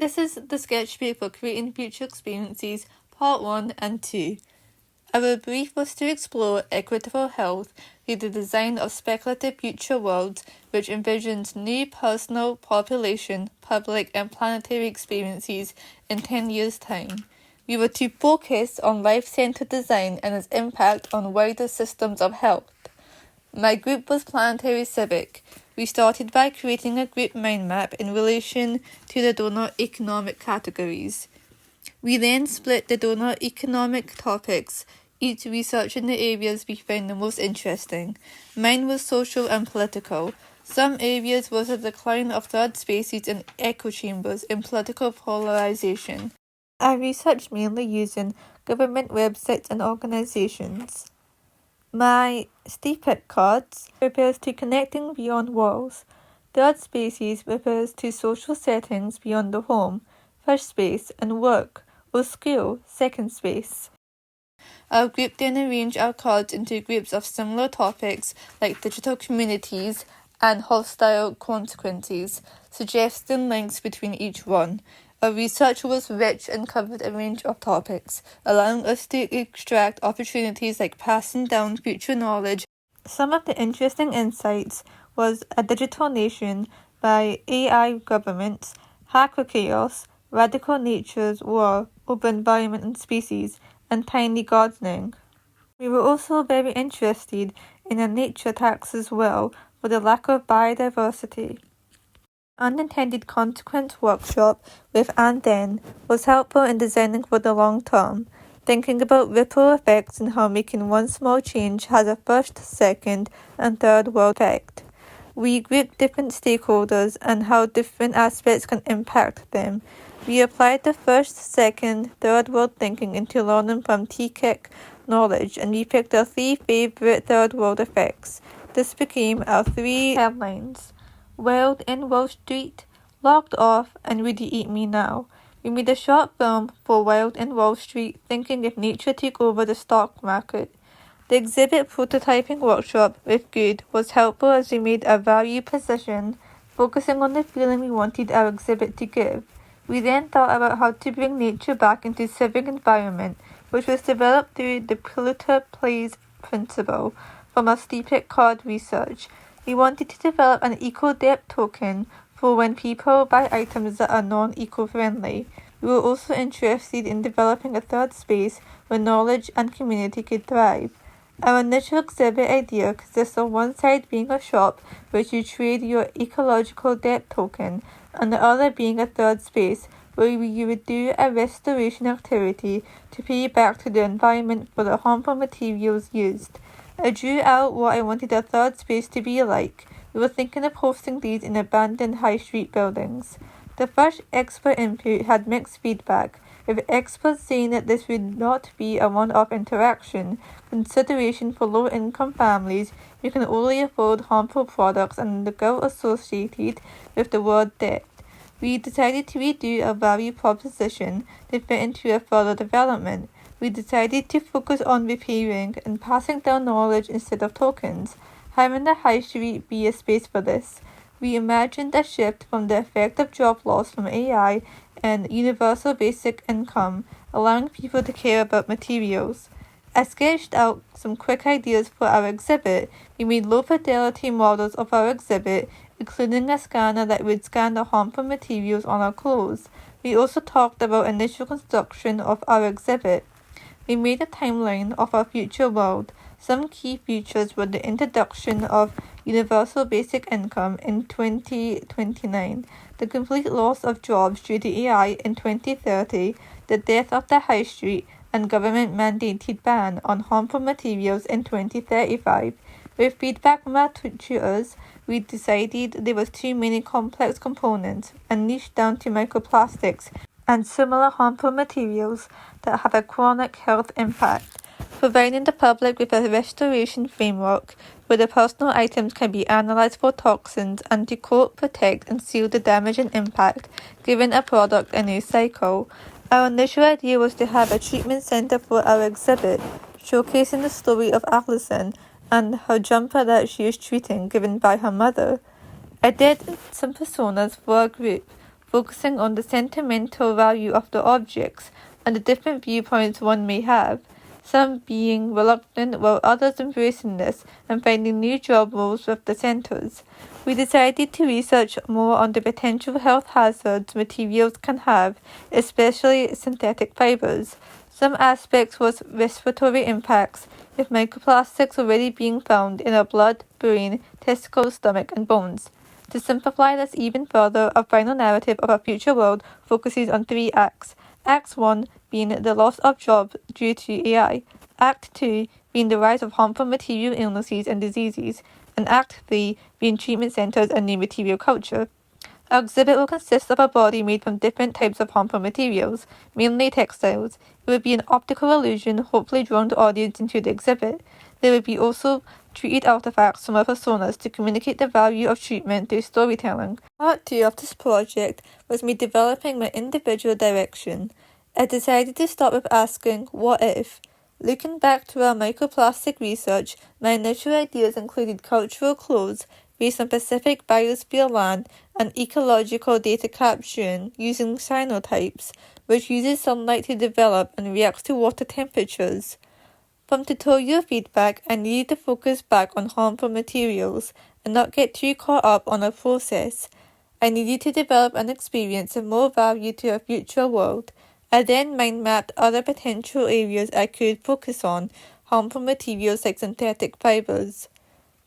This is the Sketchbook for Creating Future Experiences, Part 1 and 2. Our brief was to explore equitable health through the design of speculative future worlds which envisioned new personal, population, public and planetary experiences in 10 years' time. We were to focus on life-centered design and its impact on wider systems of health. My group was Planetary Civic. We started by creating a group mind map in relation to the donor economic categories. We then split the donor economic topics, each researching the areas we found the most interesting. Mine was social and political. Some areas was the decline of third spaces and echo chambers in political polarization. I researched mainly using government websites and organizations. My Steepit cards refers to connecting beyond walls. Third spaces refers to social settings beyond the home, first space, and work, or school, second space. Our group then arranged our cards into groups of similar topics like digital communities and hostile consequences, suggesting links between each one. Our research was rich and covered a range of topics, allowing us to extract opportunities like passing down future knowledge. Some of the interesting insights was A Digital Nation by AI Governments, Hacker Chaos, Radical Nature's War over Environment and Species, and Tiny Gardening. We were also very interested in a nature tax as well, for the lack of biodiversity. Unintended consequence workshop with and then was helpful in designing for the long term, thinking about ripple effects and how making one small change has a first, second, and third world effect. We grouped different stakeholders and how different aspects can impact them. We applied the first, second, third world thinking into learning from TKIC knowledge, and we picked our 3 favorite third world effects. This became our 3 headlines: Wild in Wall Street, Locked Off, and Would You Eat Me Now? We made a short film for Wild in Wall Street, thinking if nature took over the stock market. The exhibit prototyping workshop with Good was helpful as we made a value position, focusing on the feeling we wanted our exhibit to give. We then thought about how to bring nature back into civic environment, which was developed through the polluter plays principle from our Steepit card research. We wanted to develop an eco-debt token for when people buy items that are non-eco-friendly. We were also interested in developing a third space where knowledge and community could thrive. Our initial exhibit idea consists of one side being a shop where you trade your ecological debt token, and the other being a third space where you would do a restoration activity to pay back to the environment for the harmful materials used. I drew out what I wanted a third space to be like. We were thinking of hosting these in abandoned high street buildings. The first expert input had mixed feedback, with experts saying that this would not be a one-off interaction, consideration for low-income families who can only afford harmful products and the guilt associated with the word debt. We decided to redo our value proposition to fit into a further development. We decided to focus on repairing and passing down knowledge instead of tokens, having the high street be a space for this. We imagined a shift from the effect of job loss from AI and universal basic income, allowing people to care about materials. I sketched out some quick ideas for our exhibit. We made low-fidelity models of our exhibit, including a scanner that would scan the harmful materials on our clothes. We also talked about initial construction of our exhibit. We made a timeline of our future world. Some key features were the introduction of universal basic income in 2029, the complete loss of jobs due to AI in 2030, the death of the high street, and government-mandated ban on harmful materials in 2035. With feedback from our tutors, we decided there was too many complex components and niched down to microplastics and similar harmful materials that have a chronic health impact, providing the public with a restoration framework where the personal items can be analysed for toxins and to coat, protect and seal the damage and impact, giving a product a new cycle. Our initial idea was to have a treatment centre for our exhibit, showcasing the story of Allison and her jumper that she is treating given by her mother. I did some personas for our group. focusing on the sentimental value of the objects and the different viewpoints one may have, some being reluctant while others embracing this and finding new job roles with the centres. We decided to research more on the potential health hazards materials can have, especially synthetic fibres. Some aspects was respiratory impacts, with microplastics already being found in our blood, brain, testicles, stomach, and bones. To simplify this even further, our final narrative of our future world focuses on 3 acts. Act 1 being the loss of jobs due to AI, Act 2 being the rise of harmful material illnesses and diseases, and Act 3 being treatment centres and new material culture. Our exhibit will consist of a body made from different types of harmful materials, mainly textiles. It would be an optical illusion, hopefully drawing the audience into the exhibit. There would be also treated artifacts from our personas to communicate the value of treatment through storytelling. Part 2 of this project was me developing my individual direction. I decided to start with asking, what if? Looking back to our microplastic research, my initial ideas included cultural clothes based on Pacific biosphere land and ecological data capturing using cyanotypes, which uses sunlight to develop and reacts to water temperatures. From tutorial feedback, I needed to focus back on harmful materials and not get too caught up on a process. I needed to develop an experience of more value to a future world. I then mind mapped other potential areas I could focus on, harmful materials like synthetic fibers.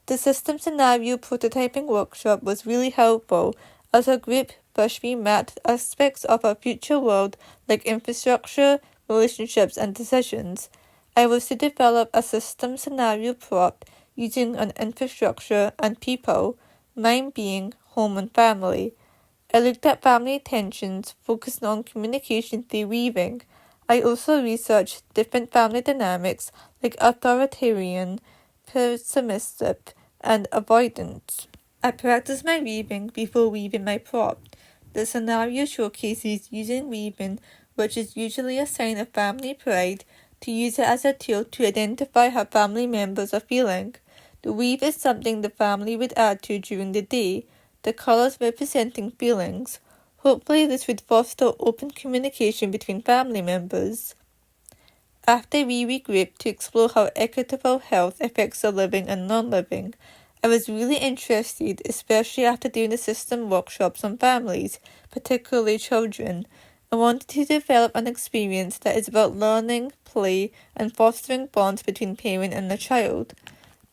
The system scenario prototyping workshop was really helpful as a group pushed me mapped aspects of our future world like infrastructure, relationships, and decisions. I was to develop a system scenario plot using an infrastructure and people, mine being home and family. I looked at family tensions, focusing on communication through weaving. I also researched different family dynamics like authoritarian, pessimistic, and avoidant. I practiced my weaving before weaving my prop. The scenario showcases using weaving, which is usually a sign of family pride, to use it as a tool to identify how family members are feeling. The weave is something the family would add to during the day, the colours representing feelings. Hopefully this would foster open communication between family members. After we regrouped to explore how equitable health affects the living and non-living, I was really interested, especially after doing the system workshops on families, particularly children. I wanted to develop an experience that is about learning, play, and fostering bonds between parent and the child.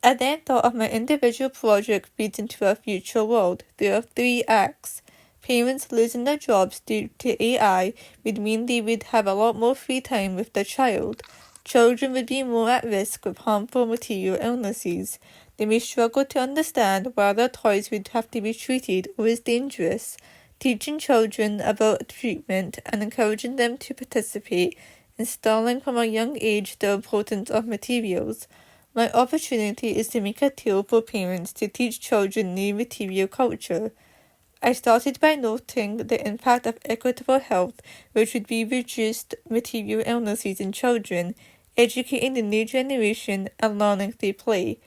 I then thought of my individual project feeds into a future world. There are 3 acts. Parents losing their jobs due to AI would mean they would have a lot more free time with their child. Children would be more at risk with harmful material illnesses. They may struggle to understand why their toys would have to be treated or is dangerous. Teaching children about treatment and encouraging them to participate, installing from a young age the importance of materials. My opportunity is to make a tool for parents to teach children new material culture. I started by noting the impact of equitable health, which would be reduced material illnesses in children, educating the new generation, and learning through play.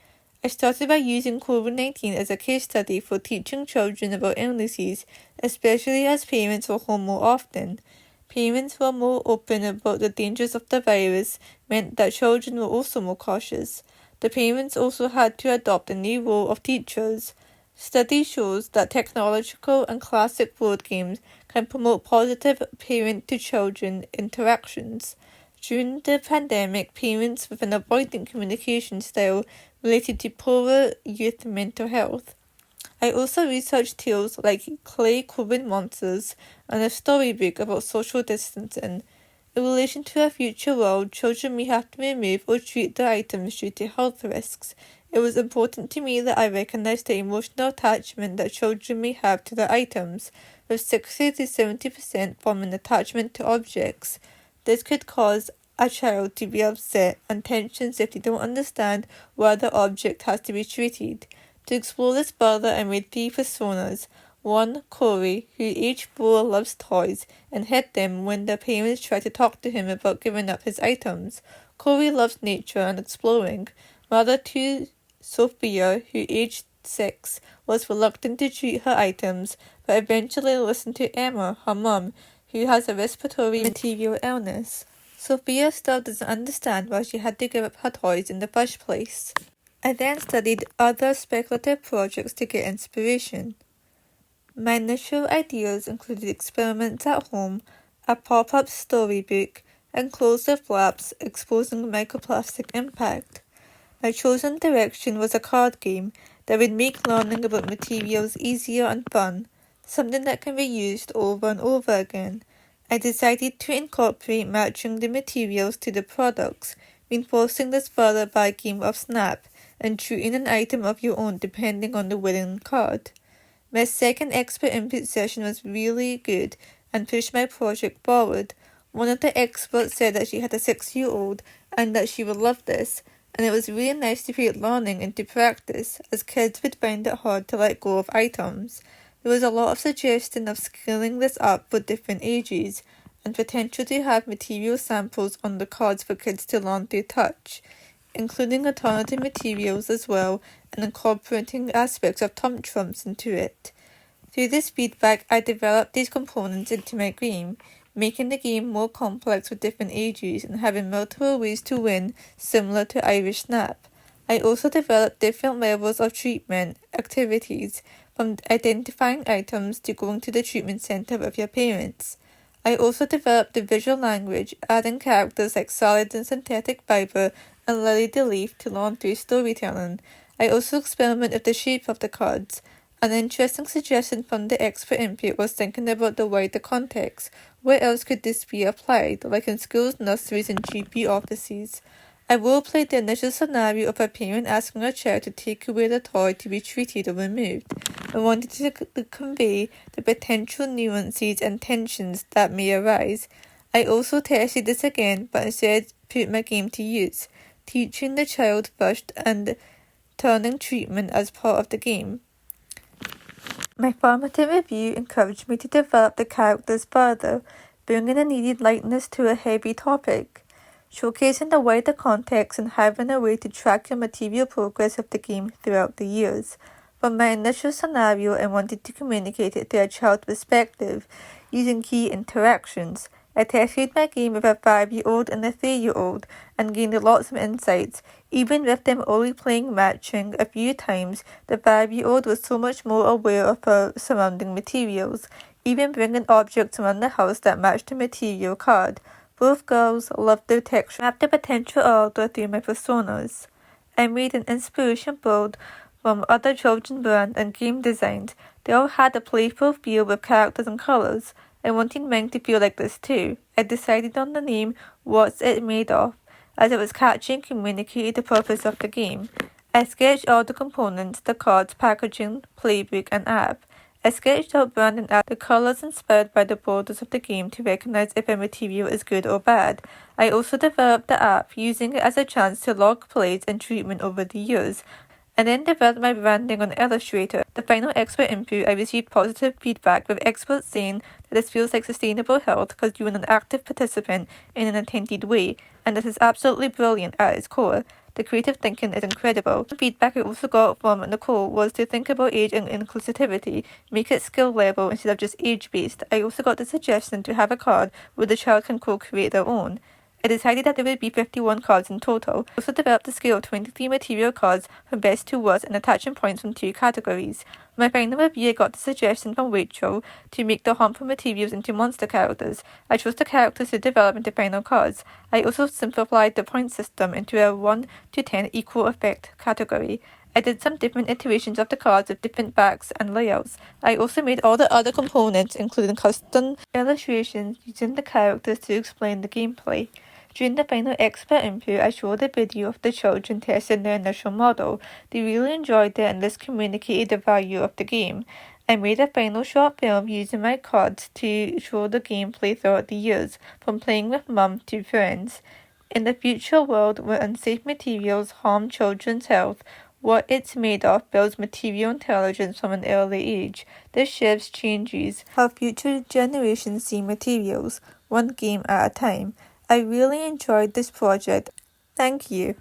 I started by using COVID-19 as a case study for teaching children about illnesses, especially as parents were home more often. Parents were more open about the dangers of the virus, meant that children were also more cautious. The parents also had to adopt a new role of teachers. Study shows that technological and classic board games can promote positive parent-to-children interactions. During the pandemic, parents with an avoidant communication style related to poorer youth mental health. I also researched tales like clay COVID monsters and a storybook about social distancing. In relation to a future world, children may have to remove or treat their items due to health risks. It was important to me that I recognise the emotional attachment that children may have to their items, with 60 to 70% forming attachment to objects. This could cause a child to be upset and tensions if they don't understand why the object has to be treated. To explore this further, I made 3 personas. 1. Corey, who age 4 loves toys and hit them when their parents try to talk to him about giving up his items. Corey loves nature and exploring. Mother 2. Sophia, who aged 6, was reluctant to treat her items, but eventually listened to Emma, her mum, who has a respiratory material illness. Sophia still doesn't understand why she had to give up her toys in the first place. I then studied other speculative projects to get inspiration. My initial ideas included experiments at home, a pop-up storybook, and closed labs exposing microplastic impact. My chosen direction was a card game that would make learning about materials easier and fun, something that can be used over and over again. I decided to incorporate matching the materials to the products, reinforcing this further by a game of Snap, and choosing an item of your own depending on the winning card. My second expert input session was really good and pushed my project forward. One of the experts said that she had a 6-year-old and that she would love this, and it was really nice to put learning into practice, as kids would find it hard to let go of items. There was a lot of suggestion of scaling this up for different ages, and potential to have material samples on the cards for kids to learn through touch, including alternative materials as well, and incorporating aspects of Tom Trumps into it. Through this feedback, I developed these components into my game, making the game more complex with different ages and having multiple ways to win, similar to Irish Snap. I also developed different levels of treatment activities, from identifying items to going to the treatment center with your parents. I also developed the visual language, adding characters like Salad and Synthetic Fiber and Lily the Leaf to learn through storytelling. I also experimented with the shape of the cards. An interesting suggestion from the expert input was thinking about the wider context. Where else could this be applied, like in schools, nurseries, and GP offices? I role-played the initial scenario of a parent asking a child to take away the toy to be treated or removed, and wanted to convey the potential nuances and tensions that may arise. I also tested this again, but instead put my game to use, teaching the child first and turning treatment as part of the game. My formative review encouraged me to develop the characters further, bringing a needed lightness to a heavy topic, showcasing the wider context and having a way to track your material progress of the game throughout the years. From my initial scenario, I wanted to communicate it through a child's perspective, using key interactions. I tested my game with a 5-year-old and a 3-year-old and gained lots of insights. Even with them only playing matching a few times, the 5-year-old was so much more aware of her surrounding materials, even bringing objects around the house that matched the material card. Both girls loved the texture and the potential order through my personas. I made an inspiration board from other children's brands and game designs. They all had a playful feel with characters and colours. I wanted mine to feel like this too. I decided on the name What's It Made Of, as it was catchy and communicated the purpose of the game. I sketched all the components, the cards, packaging, playbook, and app. I sketched out brand and add the colours inspired by the borders of the game to recognize if a material is good or bad. I also developed the app, using it as a chance to log plays and treatment over the years. I then developed my branding on Illustrator. The final expert input, I received positive feedback, with experts saying that this feels like sustainable health because you're an active participant in an intended way, and this is absolutely brilliant at its core. The creative thinking is incredible. The feedback I also got from Nicole was to think about age and inclusivity, make it skill level instead of just age based. I also got the suggestion to have a card where the child can co-create their own. I decided that there would be 51 cards in total. I also developed a scale of 23 material cards from best to worst and attaching points from 2 categories. For my final review, I got the suggestion from Rachel to make the harmful materials into monster characters. I chose the characters to develop into final cards. I also simplified the point system into a 1 to 10 equal effect category. I did some different iterations of the cards with different backs and layouts. I also made all the other components, including custom illustrations, using the characters to explain the gameplay. During the final expert input, I showed a video of the children testing their initial model. They really enjoyed it, and this communicated the value of the game. I made a final short film using my cards to show the gameplay throughout the years, from playing with mum to friends. In the future world where unsafe materials harm children's health, what it's made of builds material intelligence from an early age. This shift changes how future generations see materials, one game at a time. I really enjoyed this project. Thank you.